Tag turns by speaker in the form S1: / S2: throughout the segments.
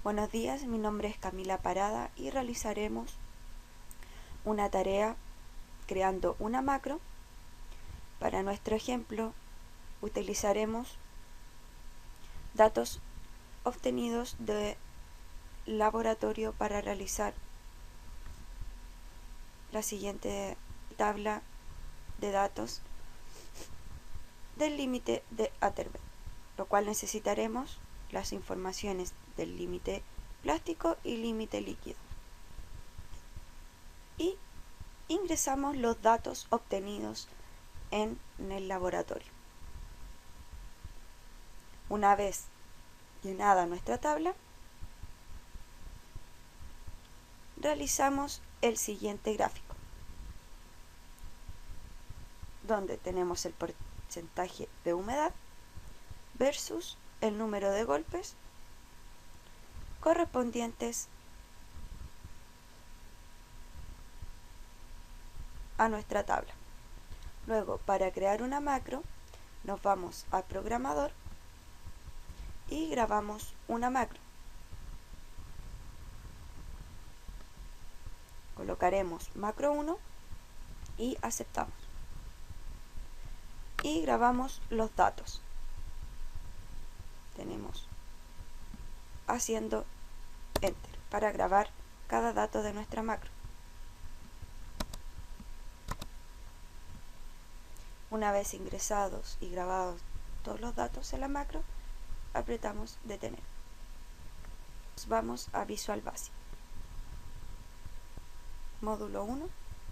S1: Buenos días, mi nombre es Camila Parada y realizaremos una tarea creando una macro. Para nuestro ejemplo utilizaremos datos obtenidos del laboratorio para realizar la siguiente tabla de datos del límite de Atterberg, lo cual necesitaremos las informaciones del límite plástico y límite líquido. Y ingresamos los datos obtenidos en el laboratorio. Una vez llenada nuestra tabla, realizamos el siguiente gráfico, donde tenemos el porcentaje de humedad versus el número de golpes correspondientes a nuestra tabla. Luego, para crear una macro, nos vamos al programador y grabamos una macro. Colocaremos macro 1 y aceptamos. Y grabamos los datos. Tenemos haciendo Enter para grabar cada dato de nuestra macro. Una vez ingresados y grabados todos los datos en la macro, apretamos Detener. Vamos a Visual Basic, módulo 1,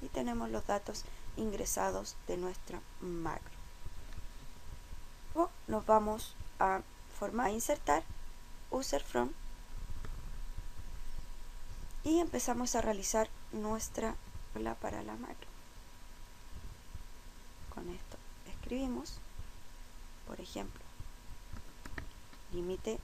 S1: y tenemos los datos ingresados de nuestra macro. Luego nos vamos a forma Insertar, User From, y empezamos a realizar nuestra tabla para la macro. Con esto escribimos, por ejemplo, límite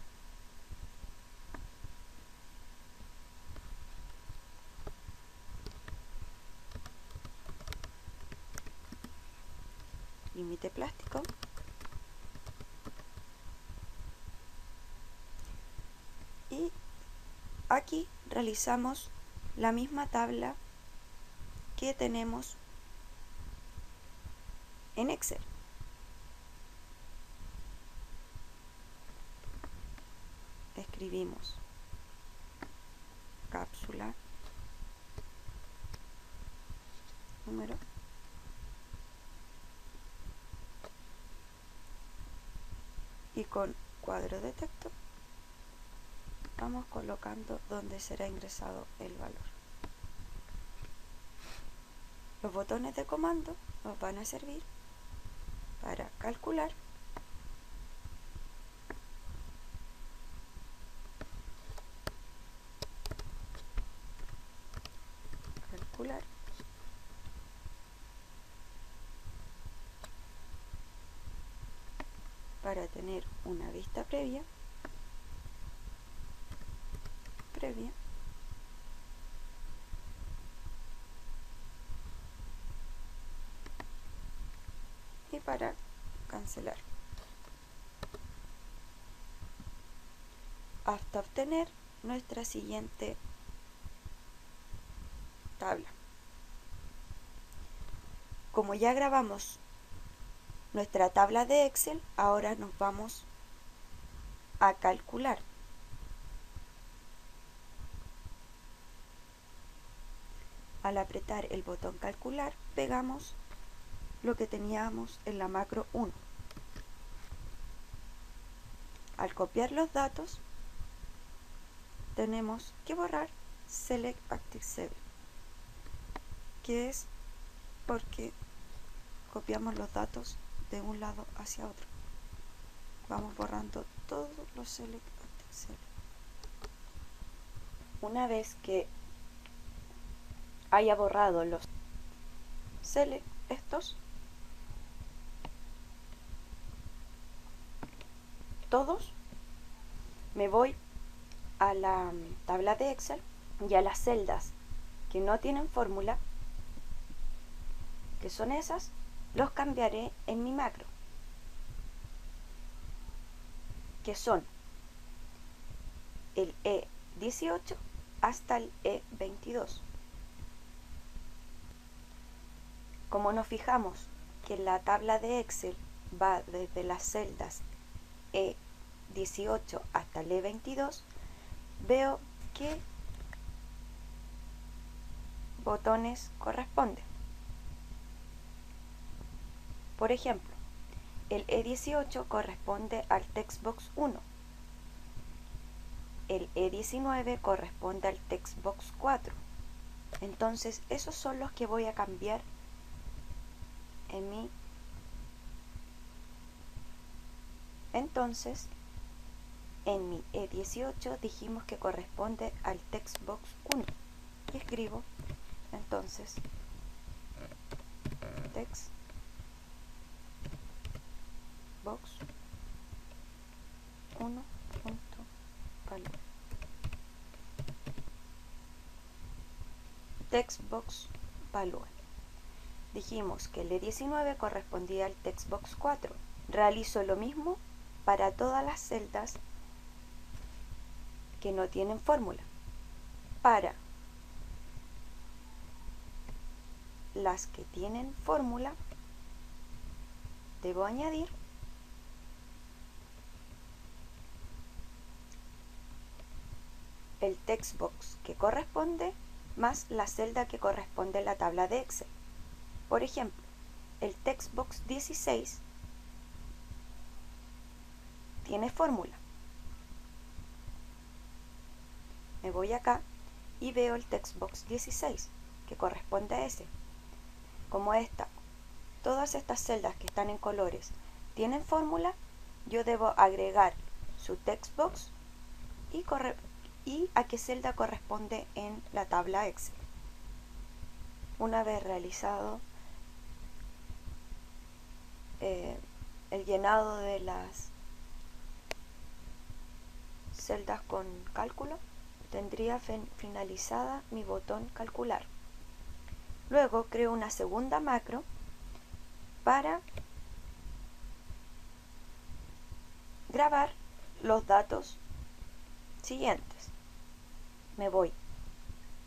S1: plástico, y aquí realizamos la misma tabla que tenemos en Excel. Escribimos cápsula número y con cuadro de texto vamos colocando donde será ingresado el valor. Los botones de comando nos van a servir para calcular, para tener una vista previa y para cancelar, hasta obtener nuestra siguiente tabla. Como ya grabamos nuestra tabla de Excel, ahora nos vamos a calcular. Al apretar el botón calcular, pegamos lo que teníamos en la macro 1. Al copiar los datos, tenemos que borrar Select Active Cell, que es porque copiamos los datos de un lado hacia otro. Vamos borrando todos los Select Active Cell. Una vez que haya borrado los Select estos, todos, me voy a la tabla de Excel y a las celdas que no tienen fórmula, que son esas, los cambiaré en mi macro, que son el E E18 hasta el E22. Como nos fijamos que la tabla de Excel va desde las celdas E18 hasta el E22, veo qué botones corresponden. Por ejemplo, el E18 corresponde al textbox 1, el E19 corresponde al textbox 4. Entonces, esos son los que voy a cambiar en mi... Entonces, en mi E18 dijimos que corresponde al textbox 1. Y escribo, entonces, textbox 1.value. Textbox value. Dijimos que el E19 correspondía al textbox 4. Realizo lo mismo para todas las celdas que no tienen fórmula. Para las que tienen fórmula, debo añadir el textbox que corresponde más la celda que corresponde a la tabla de Excel. Por ejemplo, el textbox 16 tiene fórmula. Me voy acá y veo el textbox 16 que corresponde a ese. Como todas estas celdas que están en colores tienen fórmula, yo debo agregar su textbox y a qué celda corresponde en la tabla Excel. Una vez realizado el llenado de las celdas con cálculo, tendría finalizada mi botón calcular. Luego creo una segunda macro para grabar los datos siguientes. Me voy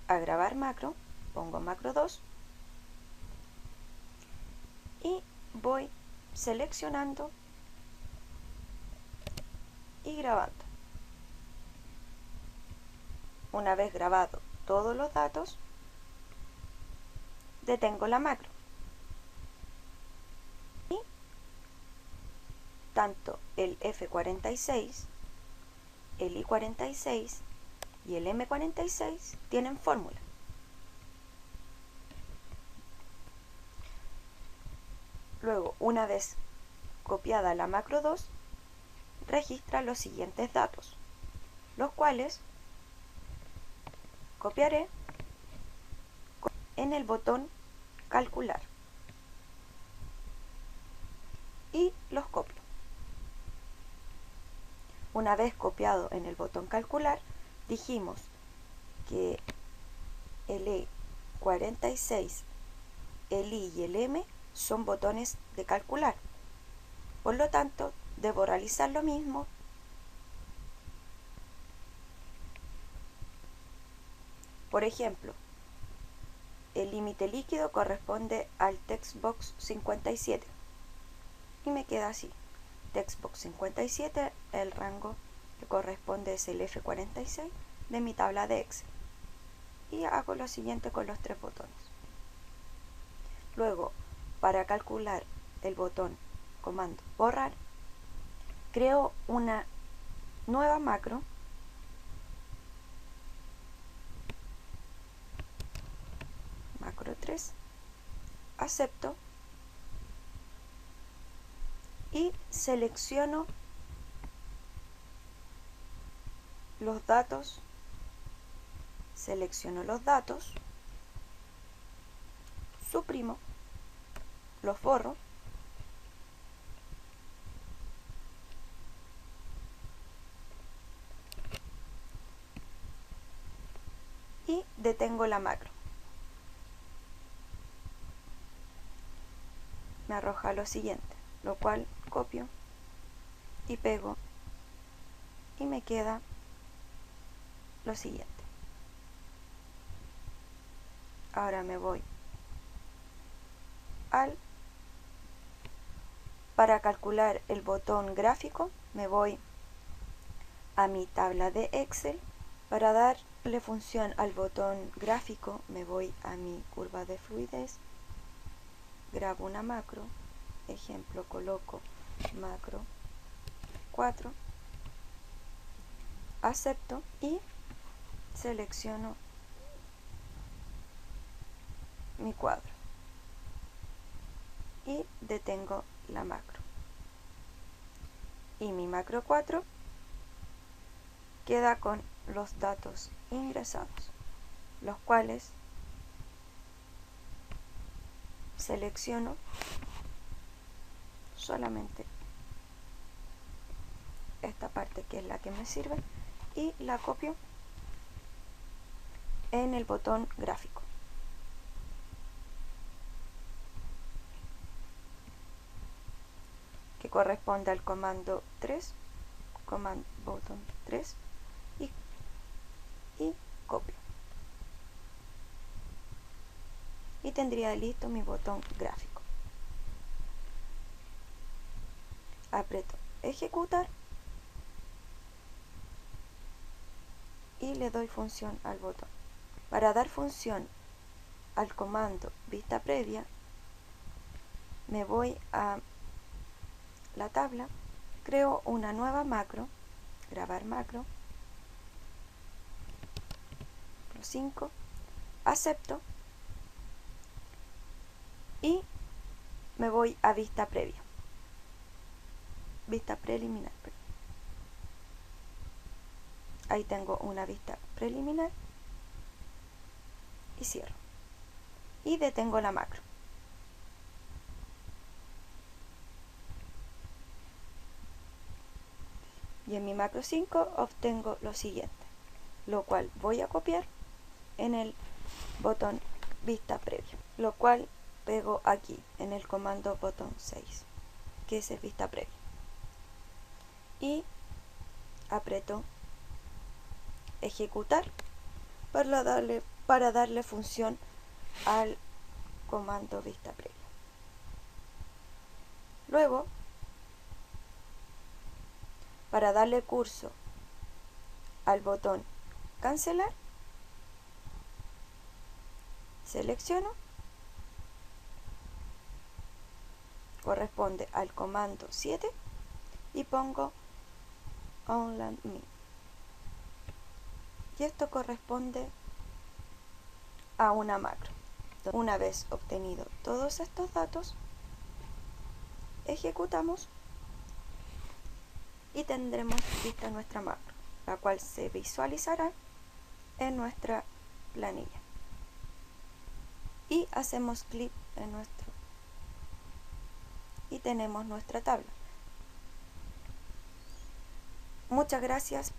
S1: a grabar macro, pongo macro 2 y voy seleccionando y grabando. Una vez grabado todos los datos, detengo la macro. Y tanto el F46, el I46 y el M46 tienen fórmula. Luego, una vez copiada la macro 2, registra los siguientes datos, los cuales copiaré en el botón calcular y los copio. Una vez copiado en el botón calcular, dijimos que el E46, el I y el M son botones de calcular. Por lo tanto, debo realizar lo mismo Por ejemplo, el límite líquido corresponde al textbox 57 y me queda así. Textbox 57, el rango que corresponde es el F46 de mi tabla de Excel. Y hago lo siguiente con los tres botones. Luego, para calcular el botón comando borrar, creo una nueva macro macro 3, acepto y selecciono los datos, suprimo, los borro y detengo la macro. Me arroja lo siguiente, lo cual copio y pego y me queda lo siguiente. Ahora me voy para calcular el botón gráfico, me voy a mi tabla de Excel. Para darle función al botón gráfico, me voy a mi curva de fluidez, grabo una macro, ejemplo, coloco macro 4, acepto y selecciono mi cuadro y detengo la macro. Y mi macro 4 queda con los datos ingresados, los cuales selecciono solamente esta parte que es la que me sirve y la copio en el botón gráfico. Que corresponde al comando 3, botón 3 y copio. Y tendría listo mi botón gráfico. Aprieto ejecutar y le doy función al botón. Para dar función al comando vista previa, me voy a la tabla, creo una nueva macro, grabar macro, 5, acepto y me voy a vista previa, vista preliminar. Ahí tengo una vista preliminar y cierro y detengo la macro. Y en mi macro 5 obtengo lo siguiente, lo cual voy a copiar en el botón vista previa, lo cual pego aquí en el comando botón 6, que es el vista previa, y aprieto ejecutar para darle función al comando vista previa. Luego, para darle curso al botón cancelar, selecciono, corresponde al comando 7 y pongo Onland Me. Y esto corresponde a una macro. Una vez obtenido todos estos datos, ejecutamos y tendremos lista nuestra macro, la cual se visualizará en nuestra planilla. Y hacemos clic en nuestro y tenemos nuestra tabla. Muchas gracias.